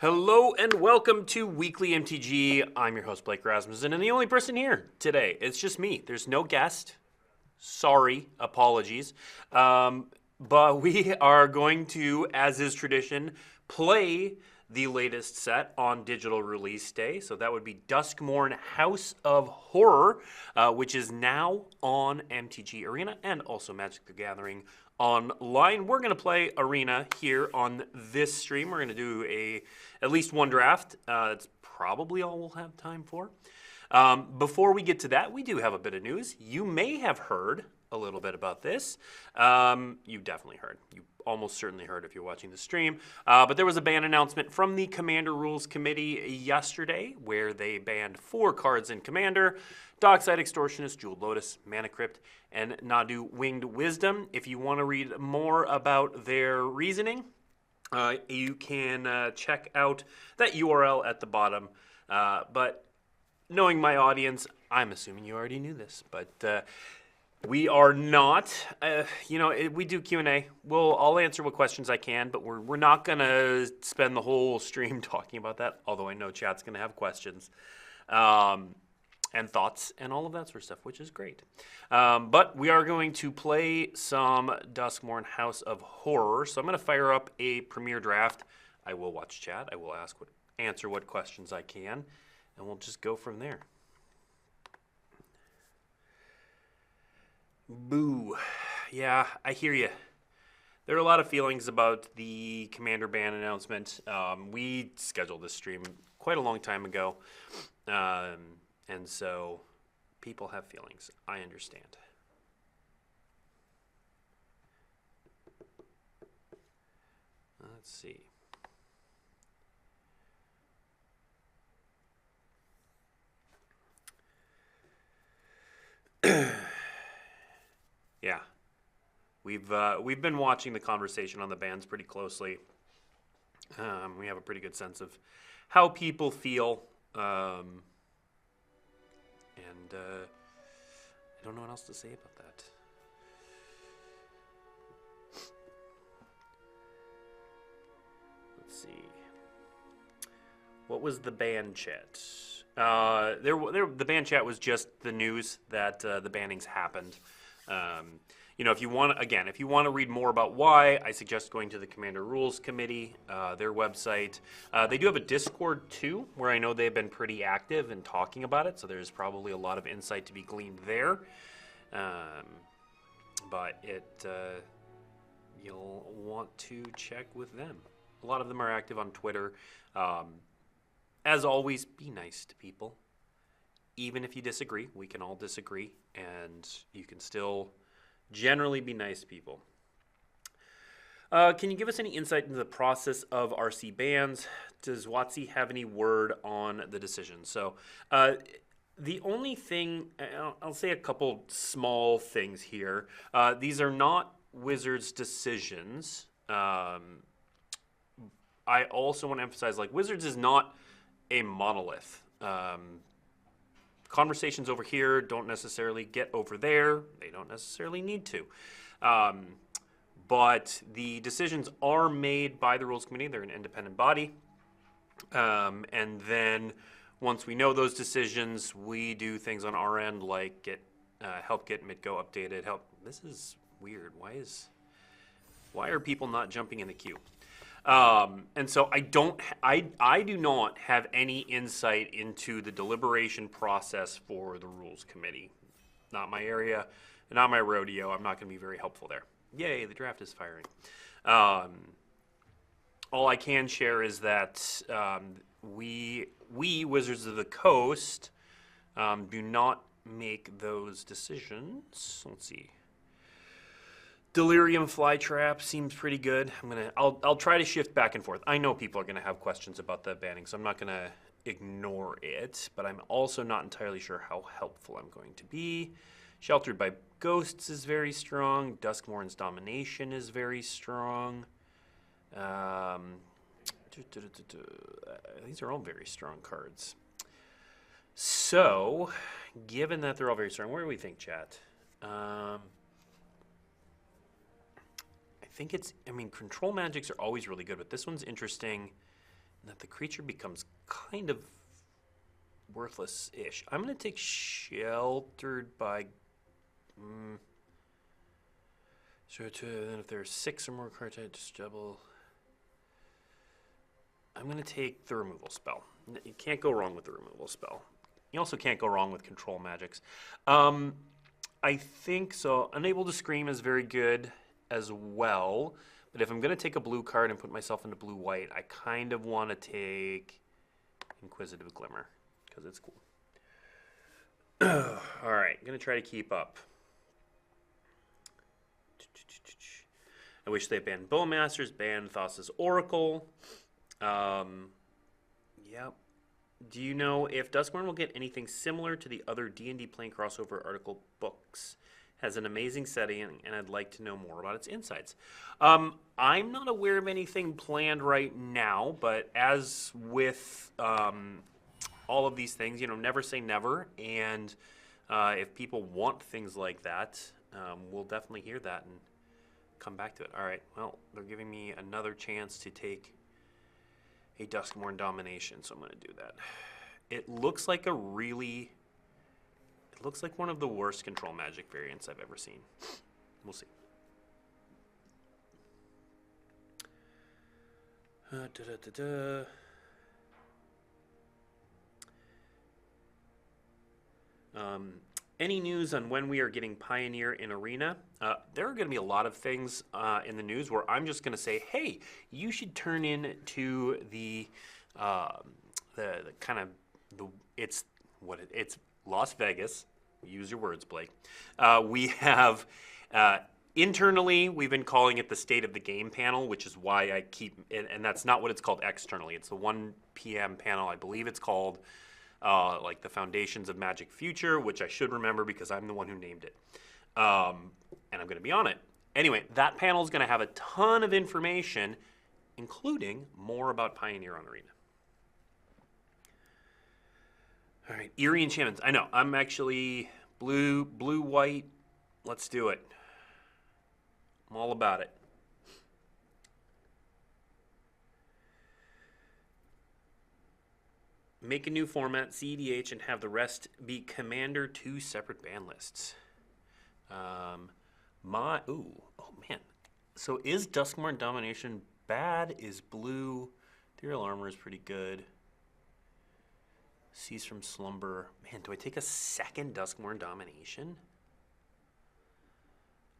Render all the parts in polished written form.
Hello and welcome to Weekly MTG. I'm your host, Blake Rasmussen, and the only person here today. It's just me. There's no guest. Sorry, apologies. But we are going to, as is tradition, play the latest set on digital release day. So that would be Duskmourn House of Horror, which is now on MTG Arena and also Magic the Gathering online. We're going to play Arena here on this stream. We're going to do at least one draft. That's probably all we'll have time for. Before we get to that, we do have a bit of news. You may have heard a little bit about this. You definitely heard. You almost certainly heard if you're watching the stream. But there was a ban announcement from the Commander Rules Committee yesterday where they banned 4 cards in Commander: Dockside Extortionist, Jeweled Lotus, Mana Crypt, and Nadu Winged Wisdom. If you want to read more about their reasoning, you can check out that URL at the bottom. But knowing my audience, I'm assuming you already knew this, but we are not. We do Q&A. I'll answer what questions I can, but we're not gonna spend the whole stream talking about that. Although I know chat's gonna have questions, and thoughts and all of that sort of stuff, which is great. But we are going to play some Duskmourn House of Horror. So I'm gonna fire up a Premier draft. I will watch chat. I will answer what questions I can, and we'll just go from there. Boo. Yeah, I hear you. There are a lot of feelings about the Commander ban announcement. We scheduled this stream quite a long time ago, and so people have feelings. I understand. Let's see. Yeah, we've been watching the conversation on the bans pretty closely. We have a pretty good sense of how people feel, and I don't know what else to say about that. Let's see. What was the ban chat? The ban chat was just the news that the bannings happened. If you want to read more about why, I suggest going to the Commander Rules Committee, their website. They do have a Discord too, where I know they've been pretty active in talking about it, so there's probably a lot of insight to be gleaned there. But you'll want to check with them. A lot of them are active on Twitter. As always, be nice to people. Even if you disagree, we can all disagree, and you can still generally be nice to people. Can you give us any insight into the process of RC bans? Does WotC have any word on the decision? So the only thing, I'll say a couple small things here. These are not Wizards' decisions. I also want to emphasize, Wizards is not a monolith. Conversations over here don't necessarily get over there. They don't necessarily need to. But the decisions are made by the Rules Committee. They're an independent body. And then once we know those decisions, we do things on our end like help get MitGo updated. This is weird. Why are people not jumping in the queue? And so I do not have any insight into the deliberation process for the Rules Committee. Not my area, not my rodeo. I'm not going to be very helpful there. Yay, the draft is firing. All I can share is that we Wizards of the Coast do not make those decisions. Let's see. Delirium Flytrap seems pretty good. I'll try to shift back and forth. I know people are gonna have questions about the banning, so I'm not gonna ignore it, but I'm also not entirely sure how helpful I'm going to be. Sheltered by Ghosts is very strong. Duskmourn's Domination is very strong. These are all very strong cards. So, given that they're all very strong, where do we think, chat? I think control magics are always really good, but this one's interesting that the creature becomes kind of worthless-ish. I'm going to take Sheltered by... So then if there are 6 or more cards, I just double... I'm going to take the removal spell. You can't go wrong with the removal spell. You also can't go wrong with control magics. I think so. Unable to Scream is very good as well. But if I'm going to take a blue card and put myself into blue-white, I kind of want to take Inquisitive Glimmer because it's cool. All right, I'm going to try to keep up. I wish they banned Bowmasters, banned Thassa's Oracle. Yep. Do you know if Duskmourn will get anything similar to the other D&D playing crossover article books? Has an amazing setting, and I'd like to know more about its insights. I'm not aware of anything planned right now, but as with all of these things, you know, never say never. And if people want things like that, we'll definitely hear that and come back to it. All right, well, they're giving me another chance to take a Duskmourn domination, so I'm going to do that. It looks like a really... It looks like one of the worst control magic variants I've ever seen. We'll see. Any news on when we are getting Pioneer in Arena? There are going to be a lot of things in the news where I'm just going to say, hey, you should turn in to it's Las Vegas. Use your words, Blake. We have internally, we've been calling it the State of the Game panel, which is why I keep, and that's not what it's called externally. It's the 1 p.m. panel, I believe it's called. Like the Foundations of Magic Future, which I should remember because I'm the one who named it. And I'm going to be on it. Anyway, that panel is going to have a ton of information, including more about Pioneer on Arena. All right, Eerie Enchantments. I know, I'm actually blue, white. Let's do it. I'm all about it. Make a new format, CEDH, and have the rest be Commander 2 separate ban lists. Oh man. So is Duskmourn Domination bad? Is blue? Ethereal Armor is pretty good. Cease from Slumber. Man, do I take a second Duskmourn Domination?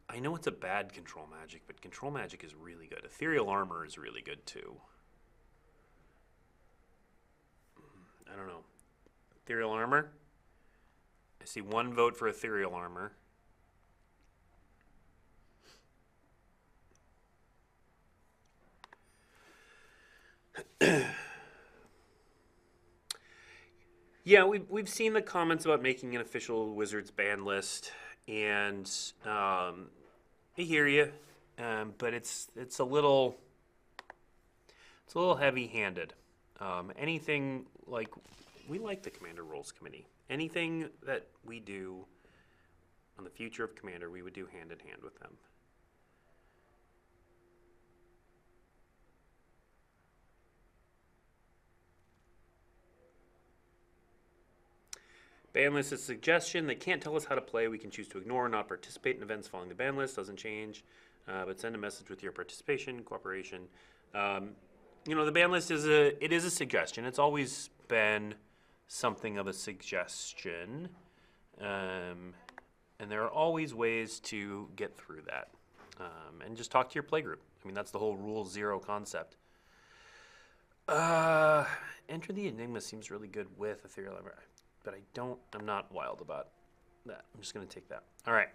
I know it's a bad control magic, but control magic is really good. Ethereal Armor is really good too. I don't know. Ethereal Armor? I see 1 vote for Ethereal Armor. Yeah, we've seen the comments about making an official Wizards ban list, and I hear you, but it's a little heavy-handed. Anything like, we like the Commander Rules Committee. Anything that we do on the future of Commander, we would do hand in hand with them. Ban list is a suggestion. They can't tell us how to play. We can choose to ignore or not participate in events following the ban list. Doesn't change. But send a message with your participation, cooperation. You know, the ban list is a suggestion. It's always been something of a suggestion. And there are always ways to get through that. And just talk to your playgroup. I mean, that's the whole Rule 0 concept. Enter the Enigma seems really good with Ethereal Armor, but I'm not wild about that. I'm just going to take that. All right.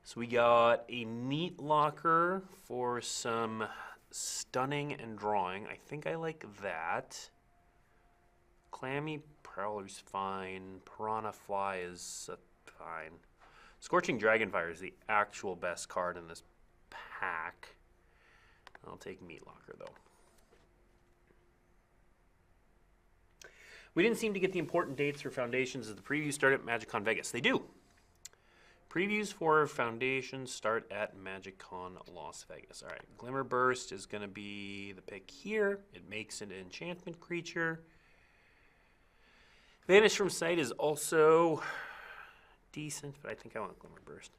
So we got a Meat Locker for some stunning and drawing. I think I like that. Clammy Prowler's fine. Piranha Fly is fine. Scorching Dragonfire is the actual best card in this pack. I'll take Meat Locker, though. We didn't seem to get the important dates for Foundations as the preview started at MagicCon Vegas. They do. Previews for Foundations start at MagicCon Las Vegas. All right, Glimmer Burst is going to be the pick here. It makes an enchantment creature. Vanish from Sight is also decent, but I think I want Glimmer Burst.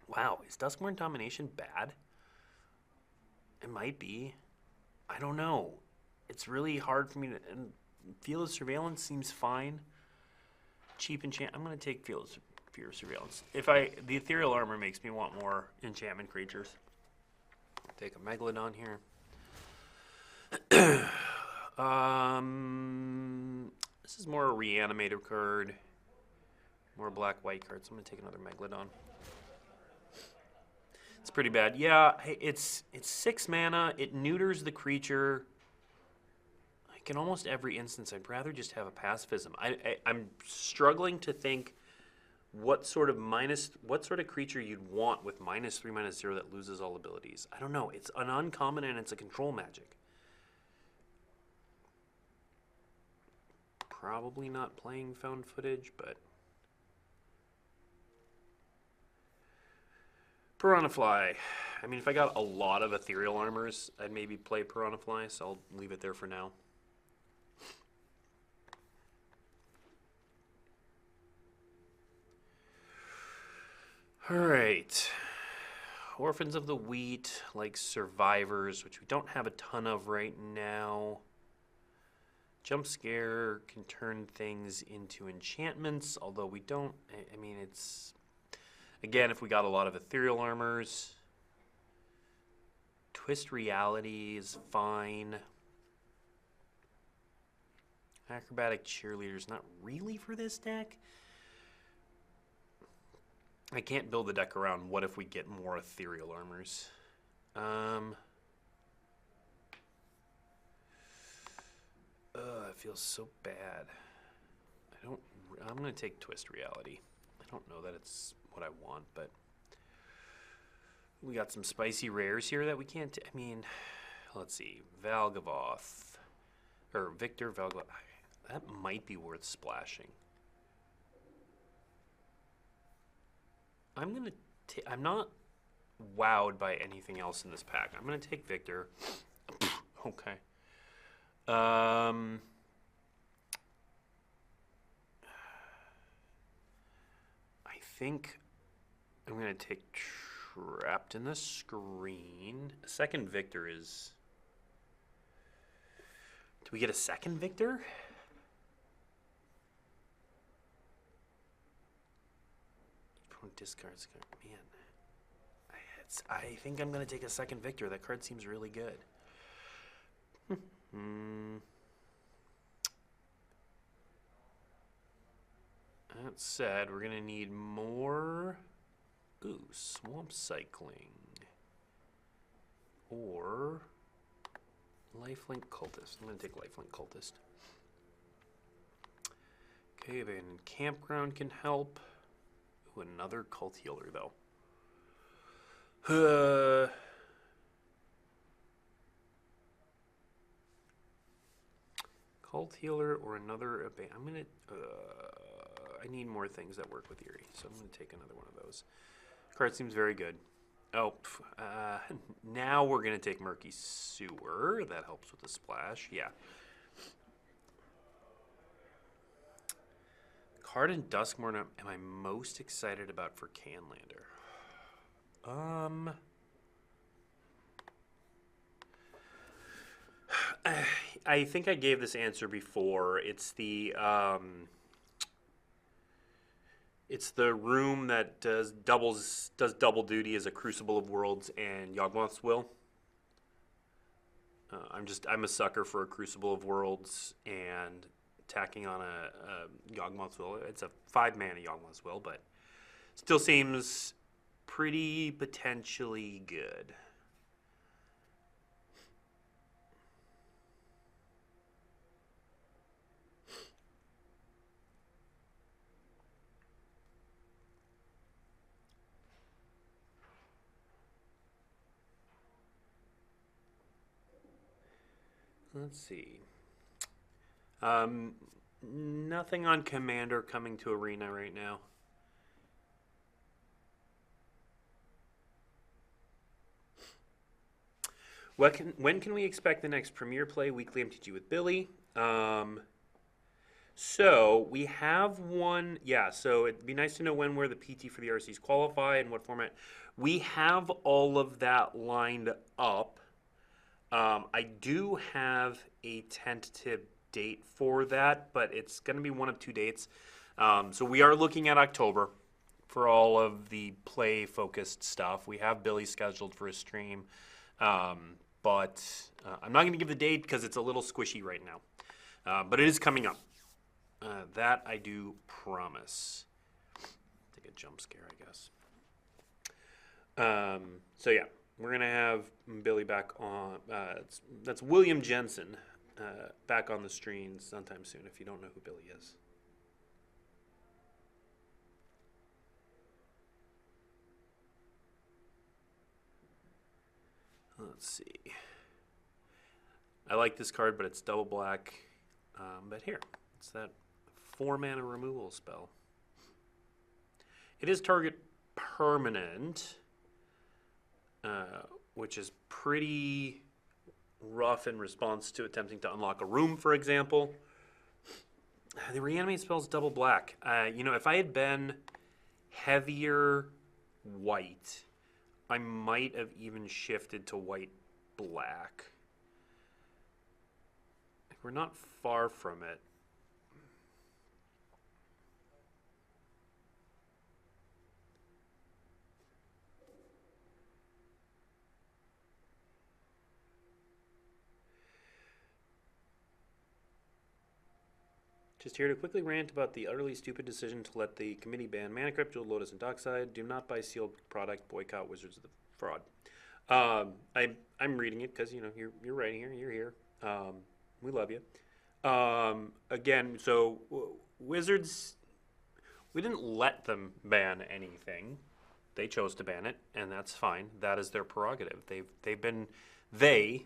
Wow, is Duskmourn Domination bad? It might be. I don't know. It's really hard for me to... And Field of Surveillance seems fine. Cheap enchant. I'm going to take Field of Surveillance. The Ethereal Armor makes me want more enchantment creatures. Take a Megalodon here. This is more a Reanimator card. More black-white cards. I'm going to take another Megalodon. It's pretty bad. Yeah, it's 6 mana. It neuters the creature. Like in almost every instance, I'd rather just have a pacifism. I'm struggling to think what sort of creature you'd want with -3/-0 that loses all abilities. I don't know. It's an uncommon and it's a control magic. Probably not playing found footage, but Piranha Fly. I mean, if I got a lot of Ethereal Armors, I'd maybe play Piranha Fly, so I'll leave it there for now. All right. Orphans of the Wheat, like Survivors, which we don't have a ton of right now. Jump Scare can turn things into enchantments, although we don't... I mean, it's... Again, if we got a lot of Ethereal Armors. Twist Reality is fine. Acrobatic Cheerleader's not really for this deck. I can't build the deck around what if we get more Ethereal Armors. It feels so bad. I'm going to take Twist Reality. I don't know that it's what I want, but we got some spicy rares here that we can't... I mean, let's see. Valgavoth. Or Victor Valgavoth. That might be worth splashing. I'm not wowed by anything else in this pack. I'm going to take Victor. Okay. I think I'm going to take Trapped in the Screen. A second Victor is... Do we get a second Victor? Discards card. Man. I think I'm going to take a second Victor. That card seems really good. That said, we're going to need more... Ooh, Swamp Cycling. Or... Lifelink Cultist. I'm going to take Lifelink Cultist. Okay, Abandoned Campground can help. Ooh, another Cult Healer, though. Cult Healer or another... I'm going to... I need more things that work with Eerie, so I'm going to take another one of those. Card seems very good. Oh, now we're going to take Murky Sewer. That helps with the splash. Yeah. Card in Duskmourn am I most excited about for Canlander? I think I gave this answer before. It's the room that does double duty as a Crucible of Worlds and Yawgmoth's Will. I'm a sucker for a Crucible of Worlds and tacking on a Yawgmoth's Will. It's a 5-mana Yawgmoth's Will, but still seems pretty potentially good. Let's see. Nothing on Commander coming to Arena right now. When can we expect the next Premier Play Weekly MTG with Billy? So we have one. Yeah, so it'd be nice to know when where the PT for the RCs qualify and what format. We have all of that lined up. I do have a tentative date for that, but it's going to be one of two dates. So we are looking at October for all of the play-focused stuff. We have Billy scheduled for a stream, but I'm not going to give the date because it's a little squishy right now. But it is coming up. That I do promise. Take a jump scare, I guess. So yeah, we're gonna have Billy back on. That's William Jensen back on the streams sometime soon. If you don't know who Billy is. Let's see. I like this card, but it's double black. But here, it's that 4-mana removal spell. It is target permanent, which is pretty rough in response to attempting to unlock a room, for example. The reanimate spell is double black. If I had been heavier white, I might have even shifted to white-black. We're not far from it. Just here to quickly rant about the utterly stupid decision to let the committee ban Mana Crypt, Jeweled Lotus, and Dockside. Do not buy sealed product. Boycott Wizards of the Fraud. I'm reading it because you're writing here. You're here. We love you. Again, so Wizards, we didn't let them ban anything. They chose to ban it, and that's fine. That is their prerogative. They've been the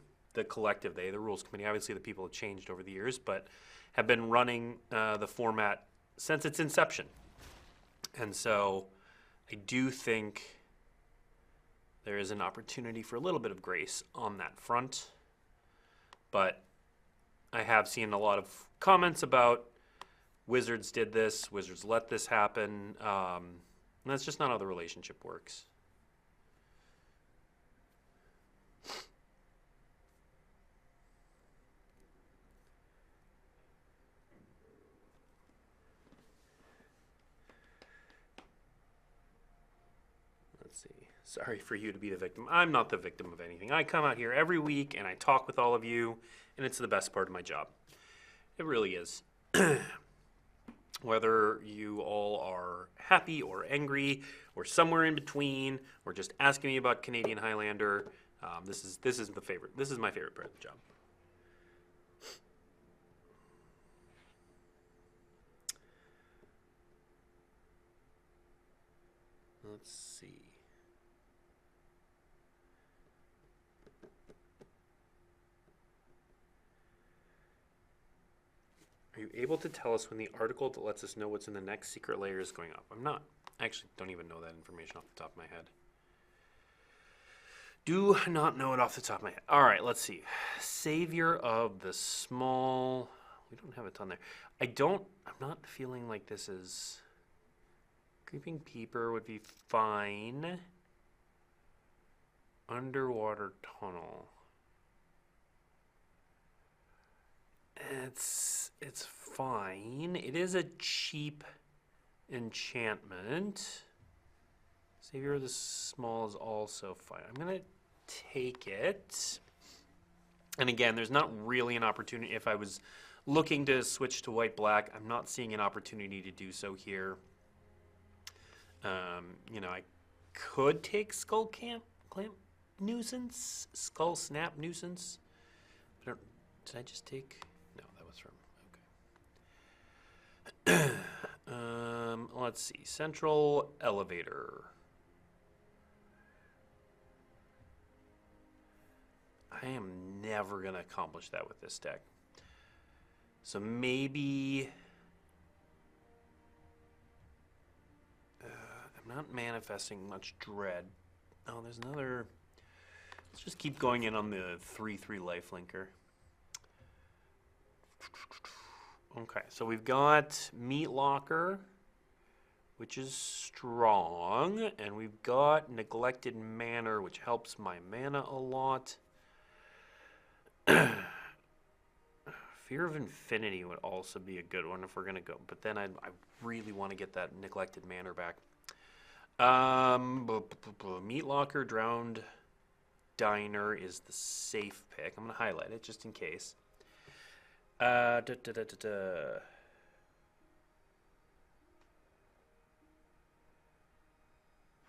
collective, the rules committee. Obviously, the people have changed over the years, but have been running the format since its inception. And so I do think there is an opportunity for a little bit of grace on that front. But I have seen a lot of comments about Wizards did this, Wizards let this happen. And that's just not how the relationship works. Let's see. Sorry for you to be the victim. I'm not the victim of anything. I come out here every week and I talk with all of you, and it's the best part of my job. It really is. Whether you all are happy or angry or somewhere in between or just asking me about Canadian Highlander, this is the favorite. This is my favorite part of the job. Let's see. Are you able to tell us when the article that lets us know what's in the next secret layer is going up? I'm not. I actually don't even know that information off the top of my head. Do not know it off the top of my head. All right, let's see. Savior of the Small. We don't have a ton there. I'm not feeling like this is... Creeping Peeper would be fine. Underwater Tunnel. It's fine. It is a cheap enchantment. Savior of the Small is also fine. I'm going to take it. And again, there's not really an opportunity. If I was looking to switch to white-black, I'm not seeing an opportunity to do so here. I could take Skull Clamp Nuisance? Skull Snap Nuisance? But did I just take... No, that was from... Okay. Let's see. Central Elevator. I am never going to accomplish that with this deck. So maybe... I'm not manifesting much dread. Oh, there's another Let's just keep going in on the 3/3 lifelinker. Okay, so we've got Meat Locker, which is strong, and we've got Neglected Manor, which helps my mana a lot. Fear of Infinity would also be a good one if we're gonna go, but then I really want to get that Neglected Manor back. Meat Locker, Drowned Diner is the safe pick. I'm gonna highlight it just in case.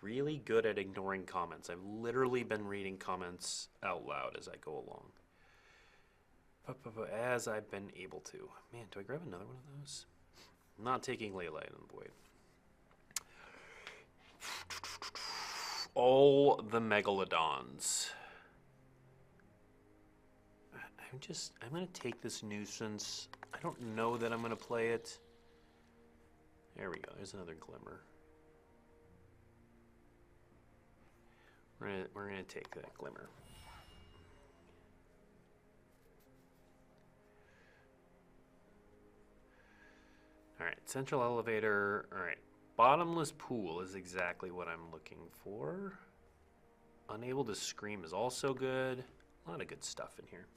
Really good at ignoring comments. I've literally been reading comments out loud as I go along. As I've been able to. Man, do I grab another one of those? I'm not taking Leyline in the Void. All the Megalodons. I'm going to take this Nuisance. I don't know that I'm going to play it. There we go. There's another Glimmer. We're going to take that Glimmer. All right, Central Elevator. All right, Bottomless Pool is exactly what I'm looking for. Unable to Scream is also good. A lot of good stuff in here.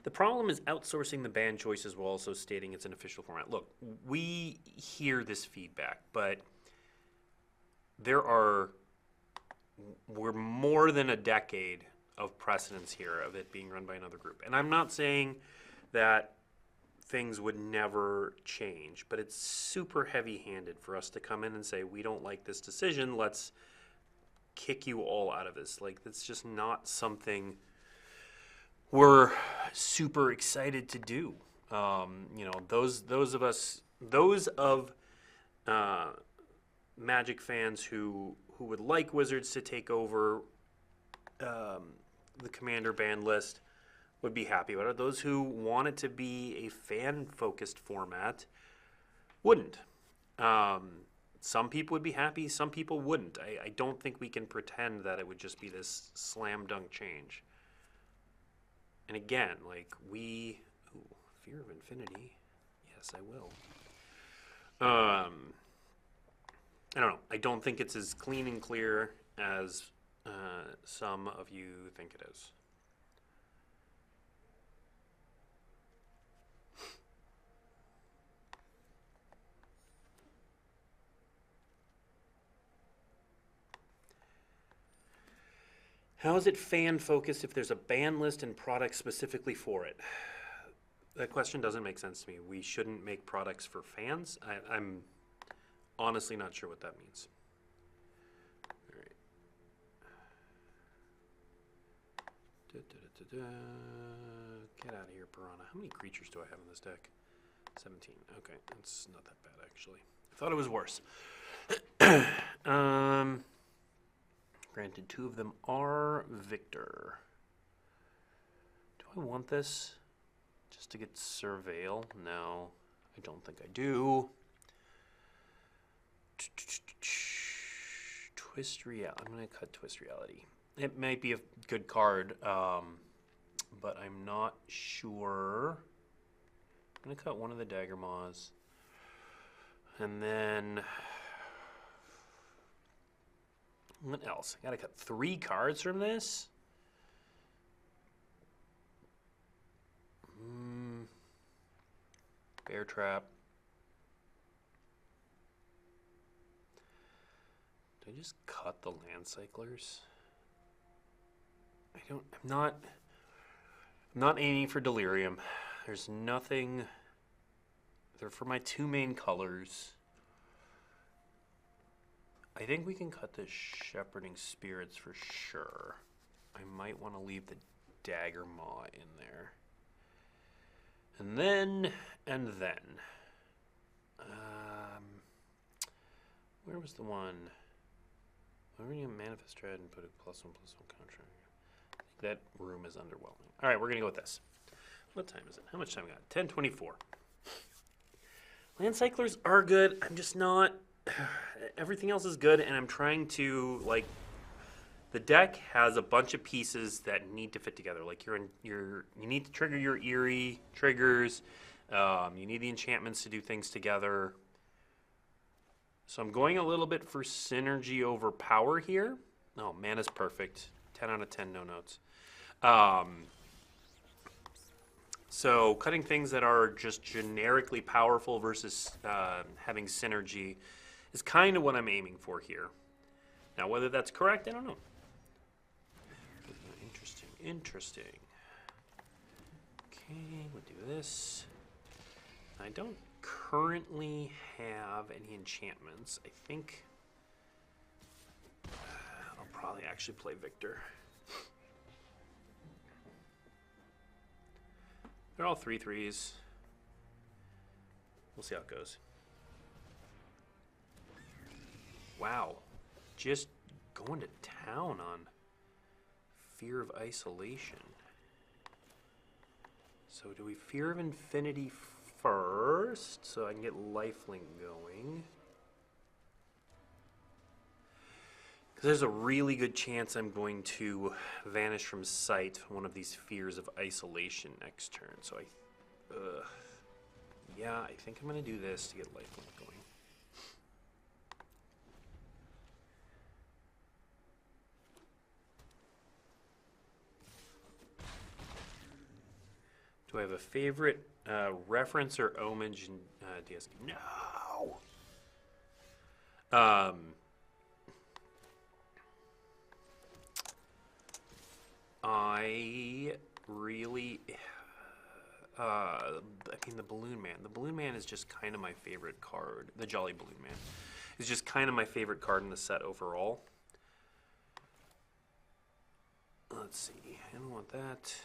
The problem is outsourcing the band choices while also stating it's an official format. Look, we hear this feedback, but we're more than a decade of precedence here of it being run by another group. And I'm not saying that things would never change, but it's super heavy-handed for us to come in and say, we don't like this decision, let's kick you all out of this. Like, that's just not something we're super excited to do. You know, those of Magic fans who would like Wizards to take over the Commander ban list would be happy about it. Those who want it to be a fan-focused format wouldn't. Some people would be happy, some people wouldn't. I don't think we can pretend that it would just be this slam dunk change. And again, like Fear of Infinity. Yes, I will. I don't know. I don't think it's as clean and clear as some of you think it is. How is it fan-focused if there's a ban list and products specifically for it? That question doesn't make sense to me. We shouldn't make products for fans? I'm honestly not sure what that means. All right. Get out of here, Piranha. How many creatures do I have in this deck? 17. Okay, that's not that bad, actually. I thought it was worse. Granted, 2 of them are Victor. Do I want this just to get Surveil? No, I don't think I do. Twist Reality. I'm going to cut Twist Reality. It might be a good card, but I'm not sure. I'm going to cut one of the Dagger Maws. And then what else? I gotta cut 3 cards from this? Bear Trap. Do I just cut the Land Cyclers? I'm not aiming for Delirium. There's nothing. They're for my 2 main colors. I think we can cut the Shepherding Spirits for sure. I might want to leave the Dagger Maw in there. And then. Where was the one? Why were you Manifest Dread and put a +1/+1 counter? I think that room is underwhelming. All right, we're going to go with this. What time is it? How much time we got? 10:24. Land Cyclers are good. I'm just not everything else is good, and I'm trying to, like, the deck has a bunch of pieces that need to fit together. Like you need to trigger your Eerie triggers. You need the enchantments to do things together. So I'm going a little bit for synergy over power here. Oh, mana's perfect. 10 out of 10, no notes. So cutting things that are just generically powerful versus having synergy is kind of what I'm aiming for here. Now, whether that's correct, I don't know. Interesting, interesting. Okay, we'll do this. I don't currently have any enchantments. I think I'll probably actually play Victor. They're all 3/3s. We'll see how it goes. Wow. Just going to town on Fear of Isolation. So do we Fear of Infinity first so I can get Lifelink going? Because there's a really good chance I'm going to vanish from sight one of these Fears of Isolation next turn. So yeah, I think I'm going to do this to get Lifelink going. Do I have a favorite reference or homage in DSK? No! I really... I mean, the Balloon Man. The Balloon Man is just kind of my favorite card. The Jolly Balloon Man is just kind of my favorite card in the set overall. Let's see. I don't want that.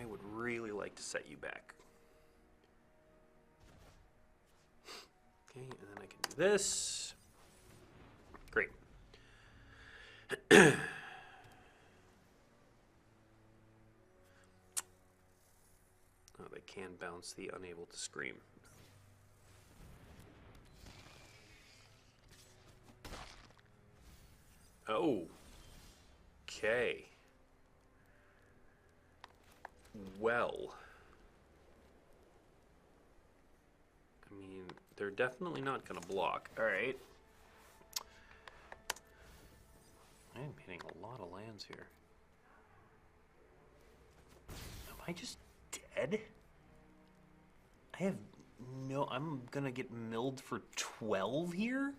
I would really like to set you back. Okay, and then I can do this. Great. Oh, they can bounce the Unable to Scream. Oh. Okay. Well. I mean, they're definitely not going to block. All right. I am hitting a lot of lands here. Am I just dead? I have no... I'm going to get milled for 12 here?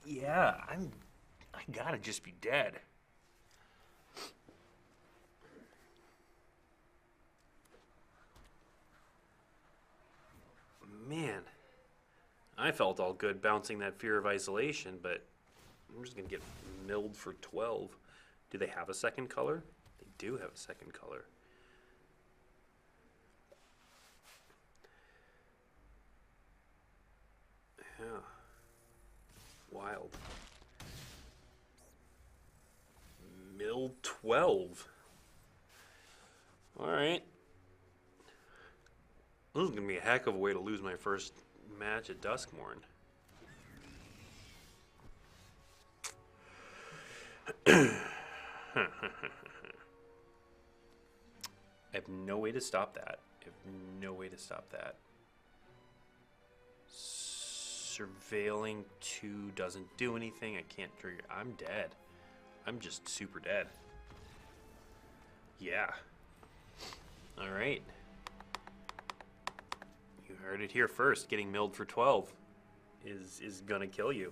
Yeah, I gotta just be dead. Man, I felt all good bouncing that Fear of Isolation, but I'm just gonna get milled for 12. Do they have a second color? They do have a second color. Yeah. Wild. Mill 12. Alright. This is going to be a heck of a way to lose my first match at Duskmourn. I have no way to stop that. I have no way to stop that. Surveilling 2 doesn't do anything. I can't trigger. I'm dead. I'm just super dead. Yeah. All right. You heard it here first. Getting milled for 12 is gonna kill you.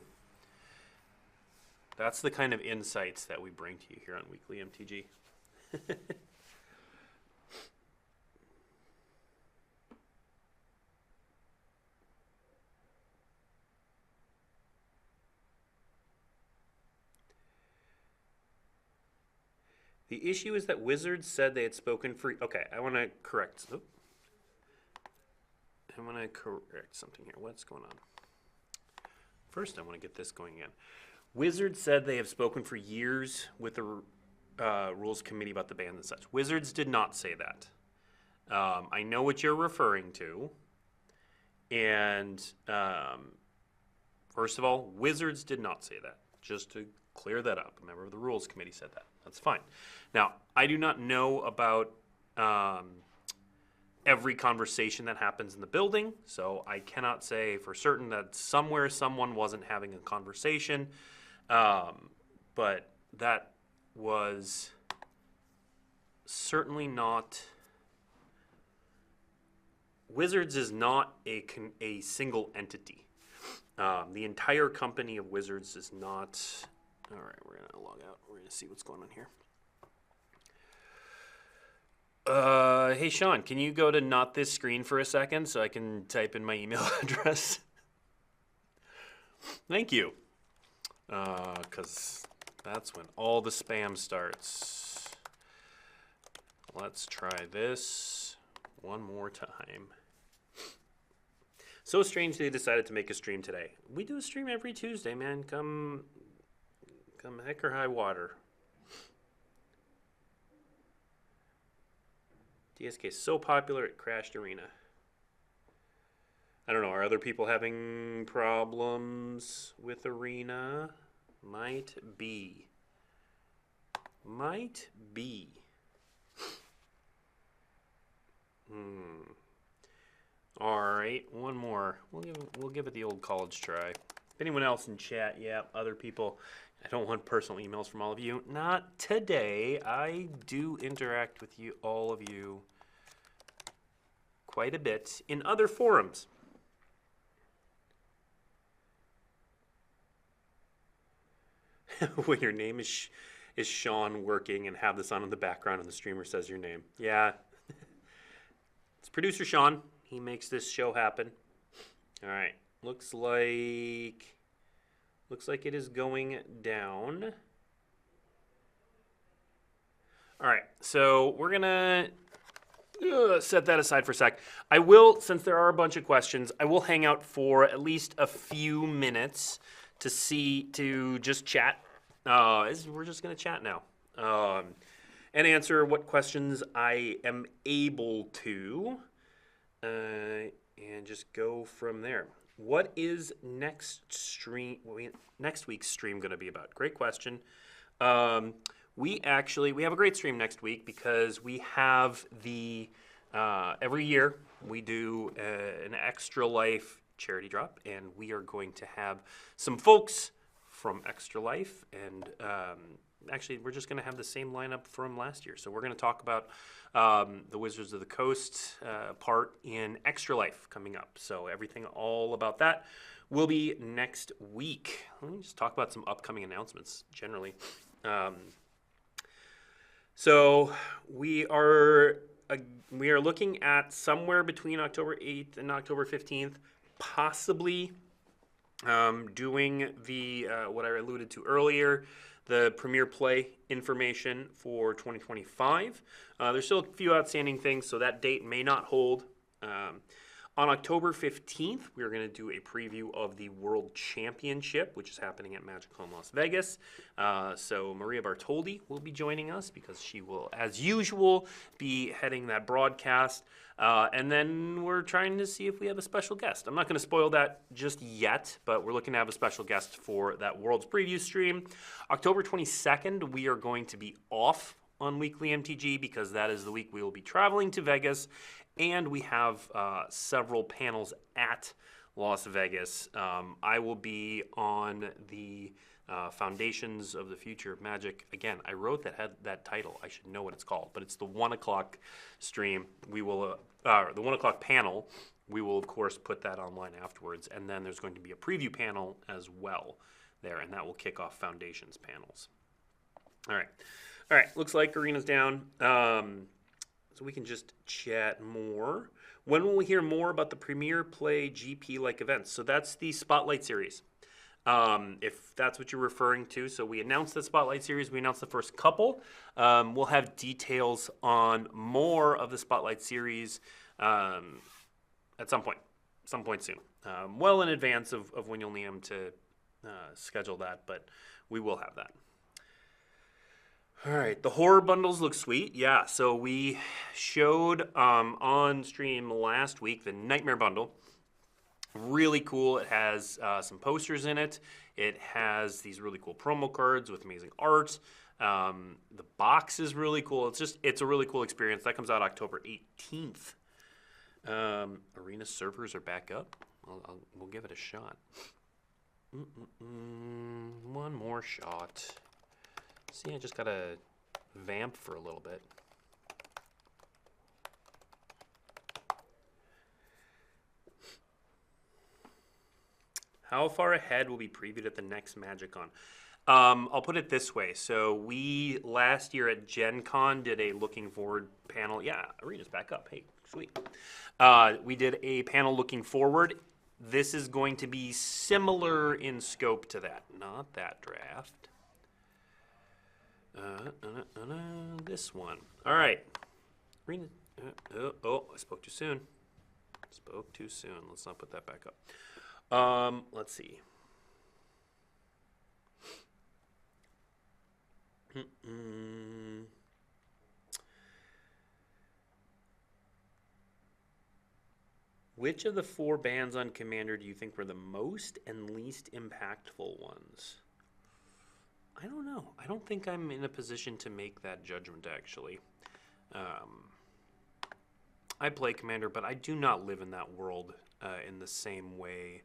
That's the kind of insights that we bring to you here on Weekly MTG. The issue is that Wizards said they had spoken for... Okay, I want to correct... Oh. I want to correct something here. What's going on? First, I want to get this going again. Wizards said they have spoken for years with the rules committee about the ban and such. Wizards did not say that. I know what you're referring to. And first of all, Wizards did not say that. Just to clear that up. A member of the rules committee said that. That's fine. Now, I do not know about every conversation that happens in the building, so I cannot say for certain that somewhere someone wasn't having a conversation. But that was certainly not. Wizards is not a single entity. The entire company of Wizards is not. All right, we're going to log out. We're going to see what's going on here. Hey, Sean, can you go to not this screen for a second so I can type in my email address? Thank you. Because that's when all the spam starts. Let's try this one more time. So strange they decided to make a stream today. We do a stream every Tuesday, man. Come heck or high water. DSK is so popular it crashed Arena. I don't know. Are other people having problems with Arena? Might be. Might be. All right, one more. We'll give it the old college try. If anyone else in chat, yeah, other people. I don't want personal emails from all of you. Not today. I do interact with you, all of you, quite a bit in other forums. When your name is Sean working and have this on in the background and the streamer says your name. Yeah. It's producer Sean. He makes this show happen. All right. Looks like it is going down. All right. So we're going to set that aside for a sec. I will, since there are a bunch of questions, I will hang out for at least a few minutes to just chat. We're just going to chat now. And answer what questions I am able to. And just go from there. What is next week's stream going to be about? Great question. We have a great stream next week because we have every year we do an Extra Life charity drop, and we are going to have some folks from Extra Life, and actually we're just going to have the same lineup from last year. So we're going to talk about the Wizards of the Coast part in Extra Life coming up. So everything all about that will be next week. Let me just talk about some upcoming announcements generally. So we are looking at somewhere between October 8th and October 15th, possibly doing the what I alluded to earlier, the Premier Play information for 2025. There's still a few outstanding things, so that date may not hold. On October 15th, we're going to do a preview of the World Championship, which is happening at MagicCon Las Vegas. So Maria Bartoldi will be joining us because she will, as usual, be heading that broadcast. And then we're trying to see if we have a special guest. I'm not going to spoil that just yet, but we're looking to have a special guest for that World's preview stream. October 22nd, we are going to be off on Weekly MTG because that is the week we will be traveling to Vegas. And we have several panels at Las Vegas. I will be on the Foundations of the Future of Magic. Again, I wrote that title. I should know what it's called, but it's the 1 o'clock stream. We will, the 1 o'clock panel. We will, of course, put that online afterwards. And then there's going to be a preview panel as well there, and that will kick off Foundations panels. All right. Looks like Arena's down. So we can just chat more. When will we hear more about the Premier Play GP-like events? So that's the Spotlight Series. If that's what you're referring to. So we announced the Spotlight Series. We announced the first couple. We'll have details on more of the Spotlight Series at some point soon. Well in advance of when you'll need them to schedule that, but we will have that. All right, the horror bundles look sweet. Yeah, so we showed on stream last week the Nightmare bundle. Really cool. It has some posters in it. It has these really cool promo cards with amazing art. The box is really cool. It's a really cool experience. That comes out October 18th. Arena servers are back up. We'll give it a shot. One more shot. See, I just gotta vamp for a little bit. How far ahead will be previewed at the next MagicCon? I'll put it this way. So we, last year at Gen Con, did a looking forward panel. Yeah, Arena's back up. Hey, sweet. We did a panel looking forward. This is going to be similar in scope to that. Not that draft. This one. All right. Arena. I spoke too soon. Spoke too soon. Let's not put that back up. Let's see. Which of the 4 bans on Commander do you think were the most and least impactful ones? I don't know. I don't think I'm in a position to make that judgment, actually. I play Commander, but I do not live in that world in the same way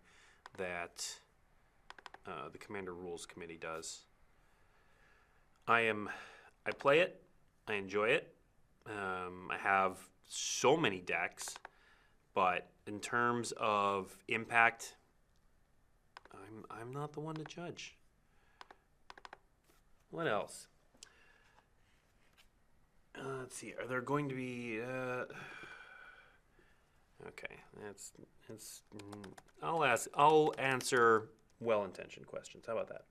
that the Commander Rules Committee does. I play it. I enjoy it. I have so many decks, but in terms of impact, I'm not the one to judge. What else? Let's see. Are there going to be? Okay, I'll answer well-intentioned questions. How about that?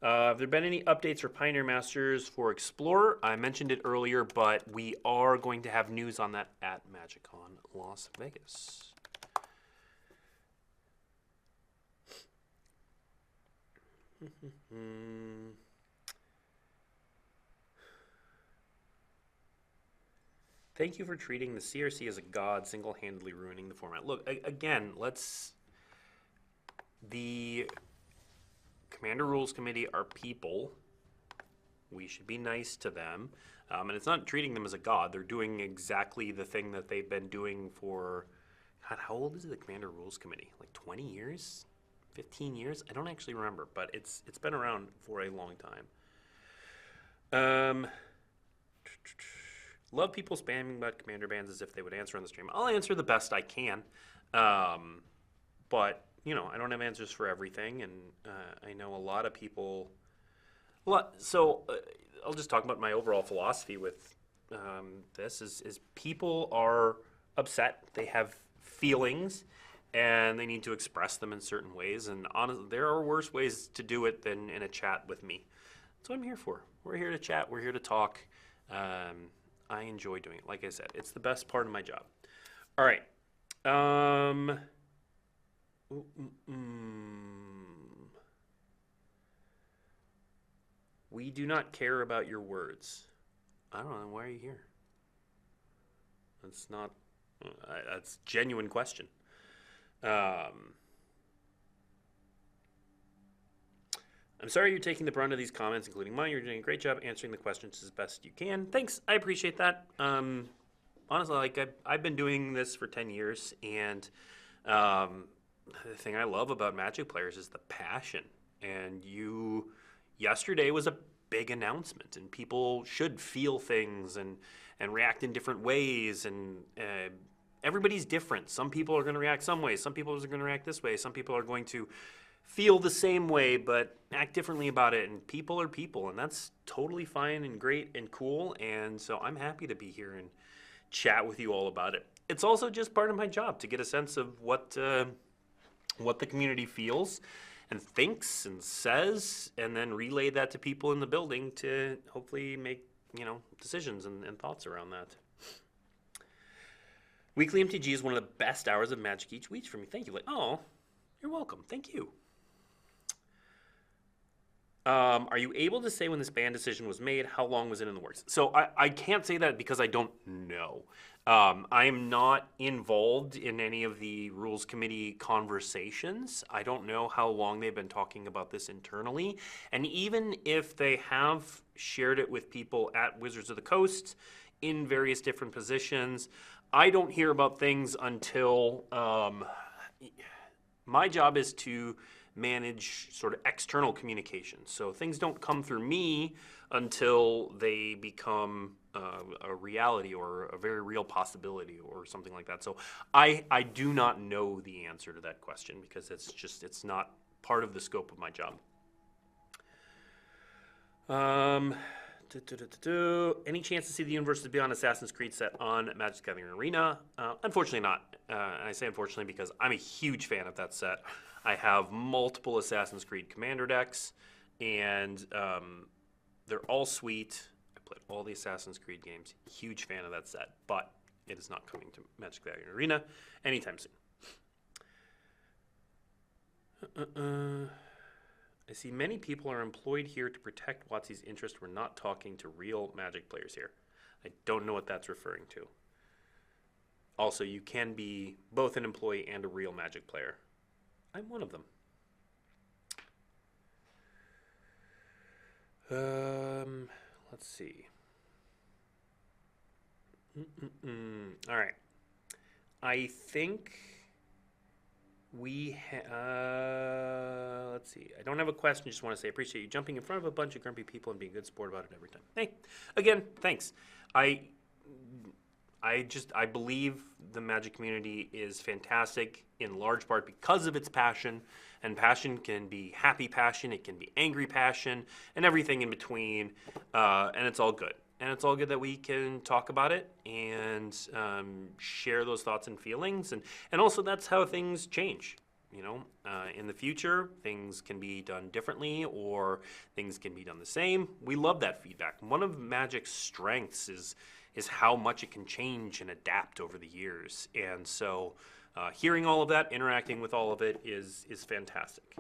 Have there been any updates for Pioneer Masters for Explorer? I mentioned it earlier, but we are going to have news on that at MagicCon Las Vegas. Thank you for treating the CRC as a god, single-handedly ruining the format. Look, again, the Commander Rules Committee are people. We should be nice to them. And it's not treating them as a god. They're doing exactly the thing that they've been doing for, God, how old is the Commander Rules Committee? Like 20 years? 15 years? I don't actually remember, but it's been around for a long time. Love people spamming about Commander bans as if they would answer on the stream. I'll answer the best I can. But, you know, I don't have answers for everything, and I know a lot of people... So I'll just talk about my overall philosophy with this is people are upset. They have feelings, and they need to express them in certain ways. And honestly, there are worse ways to do it than in a chat with me. That's what I'm here for. We're here to chat. We're here to talk. I enjoy doing it. Like I said, it's the best part of my job. All right. We do not care about your words. I don't know. Why are you here? That's not... that's a genuine question. I'm sorry you're taking the brunt of these comments, including mine. You're doing a great job answering the questions as best you can. Thanks. I appreciate that. Honestly, like I've been doing this for 10 years, and the thing I love about Magic players is the passion. And yesterday was a big announcement, and people should feel things and react in different ways. And everybody's different. Some people are going to react some way. Some people are going to react this way. Some people are going to feel the same way but act differently about it, and people are people, and that's totally fine and great and cool. And so I'm happy to be here and chat with you all about it. It's also just part of my job to get a sense of what the community feels and thinks and says, and then relay that to people in the building to hopefully make, you know, decisions and thoughts around that. Weekly MTG is one of the best hours of Magic each week for me. Thank you. Like, oh, you're welcome. Thank you. Are you able to say when this ban decision was made? How long was it in the works? So I can't say that because I don't know. I am not involved in any of the rules committee conversations. I don't know how long they've been talking about this internally. And even if they have shared it with people at Wizards of the Coast in various different positions, I don't hear about things until my job is to manage sort of external communication. So things don't come through me until they become a reality or a very real possibility or something like that. So I do not know the answer to that question because it's not part of the scope of my job. Any chance to see the Universes Beyond Assassin's Creed set on Magic the Gathering Arena? Unfortunately not. And I say unfortunately because I'm a huge fan of that set. I have multiple Assassin's Creed Commander decks, and they're all sweet. I played all the Assassin's Creed games. Huge fan of that set, but it is not coming to Magic the Gathering Arena anytime soon. I see many people are employed here to protect WotC's interest. We're not talking to real Magic players here. I don't know what that's referring to. Also, you can be both an employee and a real Magic player. I'm one of them. Let's see. All right. I think we let's see. I don't have a question. Just want to say I appreciate you jumping in front of a bunch of grumpy people and being a good sport about it every time. Hey, again, thanks. I believe the Magic community is fantastic in large part because of its passion, and passion can be happy passion, it can be angry passion, and everything in between, and it's all good. And it's all good that we can talk about it and share those thoughts and feelings, and also that's how things change. You know, in the future, things can be done differently or things can be done the same. We love that feedback. One of Magic's strengths is how much it can change and adapt over the years. And so hearing all of that, interacting with all of it is fantastic.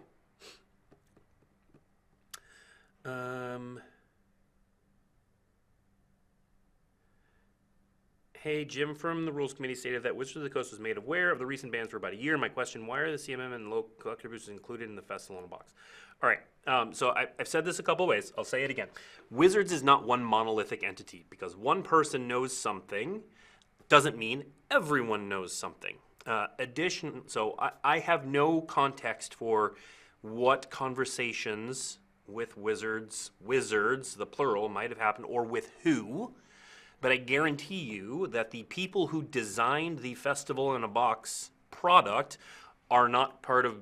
Hey, Jim from the Rules Committee stated that Wizards of the Coast was made aware of the recent bans for about a year. My question, why are the CMM and low collector boosters included in the festival in a box? All right, so I've said this a couple ways. I'll say it again. Wizards is not one monolithic entity because one person knows something doesn't mean everyone knows something. So I have no context for what conversations with Wizards, the plural, might have happened, or with who. But I guarantee you that the people who designed the Festival in a Box product are not part of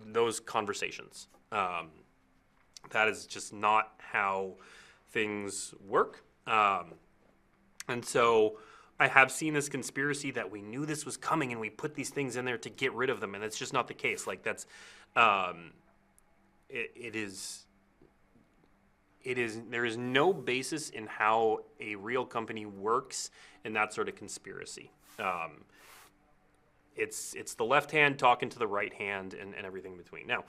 those conversations. That is just not how things work. And so I have seen this conspiracy that we knew this was coming and we put these things in there to get rid of them, and it's just not the case. Like that's, there is no basis in how a real company works in that sort of conspiracy. It's the left hand talking to the right hand and everything in between. Now,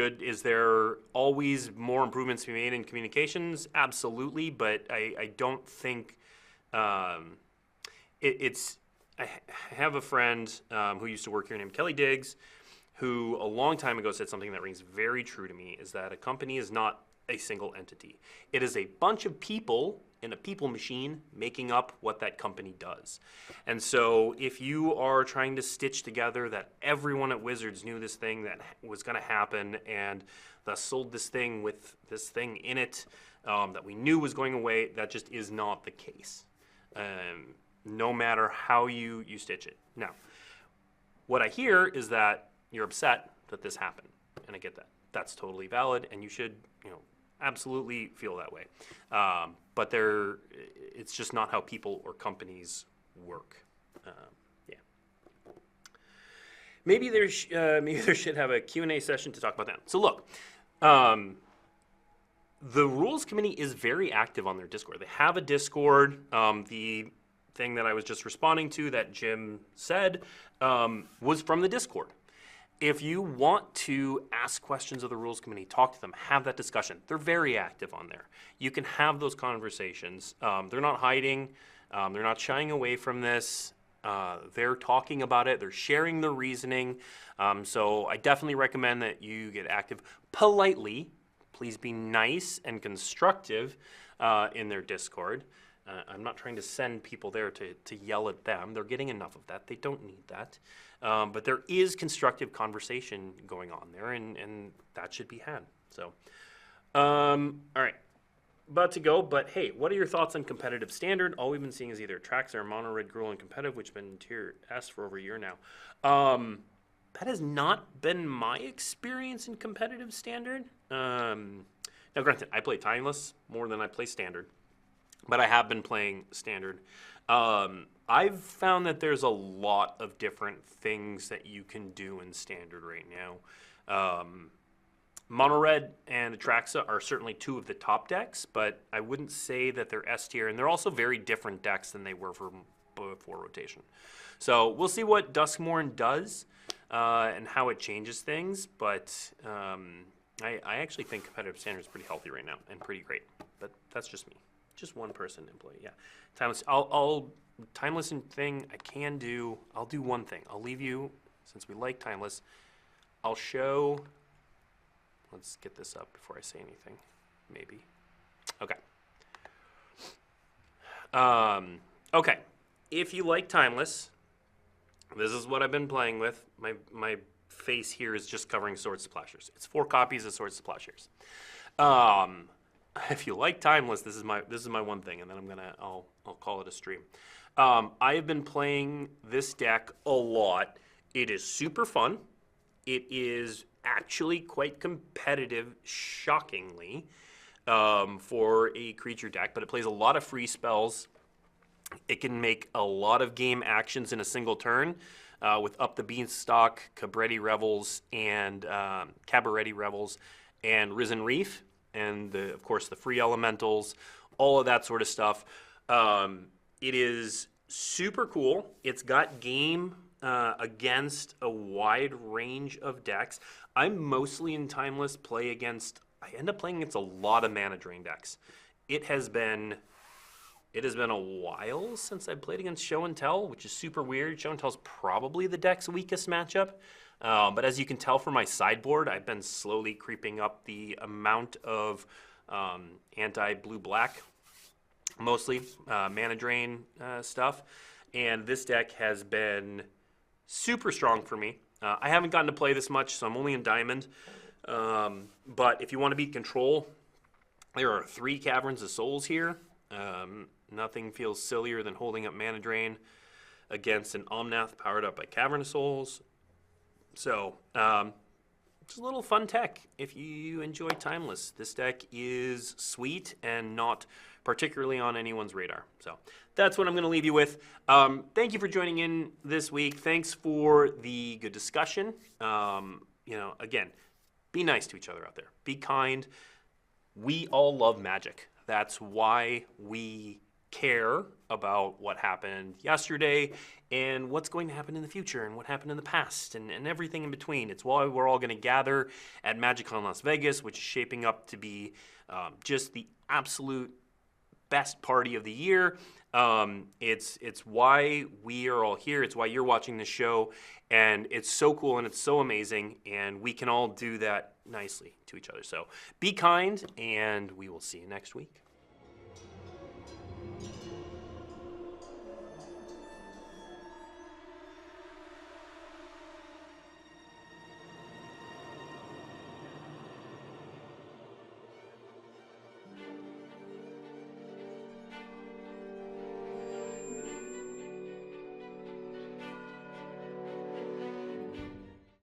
is there always more improvements to be made in communications? Absolutely, but I don't think I have a friend who used to work here named Kelly Diggs, who a long time ago said something that rings very true to me, is that a company is not a single entity. It is a bunch of people in a people machine making up what that company does. And so if you are trying to stitch together that everyone at Wizards knew this thing that was going to happen and thus sold this thing with this thing in it that we knew was going away, that just is not the case. No matter how you stitch it. Now, what I hear is that you're upset that this happened, and I get that. That's totally valid, and you should, absolutely feel that way. But it's just not how people or companies work. Yeah. Maybe there should have a Q&A session to talk about that. So look, the Rules Committee is very active on their Discord. They have a Discord. The thing that I was just responding to that Jim said was from the Discord. if you want to ask questions of the rules committee, talk to them, have that discussion. They're very active on there. You can have those conversations. They're not hiding. They're not shying away from this. They're talking about it. They're sharing the reasoning. So I definitely recommend that you get active politely. Please be nice and constructive in their Discord. I'm not trying to send people there to yell at them. They're getting enough of that. They don't need that. But there is constructive conversation going on there, and that should be had. So, all right. About to go, but hey, what are your thoughts on competitive standard? All we've been seeing is either tracks or mono red gruel and competitive, which have been tier S for over a year now. That has not been my experience in competitive standard. Now, granted, I play timeless more than I play standard, but I have been playing standard. I've found that there's a lot of different things that you can do in standard right now. Mono Red and Atraxa are certainly two of the top decks, but I wouldn't say that they're S tier, and they're also very different decks than they were before rotation. So we'll see what Duskmourn does and how it changes things, but I actually think competitive standard is pretty healthy right now and pretty great, but that's just me. Just one person in play, yeah. Timeless, Timeless thing I can do, I'll do one thing. I'll leave you, since we like Timeless, I'll show... Let's get this up before I say anything, maybe. Okay. Okay, if you like Timeless, this is what I've been playing with. My face here is just covering Sword Splashers. It's 4 copies of Sword Splashers. If you like Timeless, this is my one thing, and then I'll call it a stream. I have been playing this deck a lot. It is super fun. It is actually quite competitive, shockingly, for a creature deck, but it plays a lot of free spells. It can make a lot of game actions in a single turn with Up the Beanstalk, Cabaretti Revels, and Cabaretti Revels, and Risen Reef, and of course the free elementals, all of that sort of stuff. It is super cool. It's got game against a wide range of decks. I'm mostly in Timeless play against, I end up playing against a lot of mana drain decks. It has been a while since I played against Show and Tell, which is super weird. Show and Tell is probably the deck's weakest matchup. But as you can tell from my sideboard, I've been slowly creeping up the amount of anti-blue-black, mostly mana drain stuff. And this deck has been super strong for me. I haven't gotten to play this much, so I'm only in Diamond. But if you want to beat Control, there are 3 Caverns of Souls here. Nothing feels sillier than holding up Mana Drain against an Omnath powered up by Cavern of Souls. So, it's a little fun tech if you enjoy Timeless. This deck is sweet and not particularly on anyone's radar. So that's what I'm going to leave you with. Thank you for joining in this week. Thanks for the good discussion. Again, be nice to each other out there. Be kind. We all love Magic. That's why we care about what happened yesterday and what's going to happen in the future and what happened in the past and everything in between. It's why we're all going to gather at MagicCon Las Vegas, which is shaping up to be just the absolute best party of the year. It's why we are all here. It's why you're watching this show, and it's so cool and it's so amazing, and we can all do that nicely to each other. So be kind, and we will see you next week.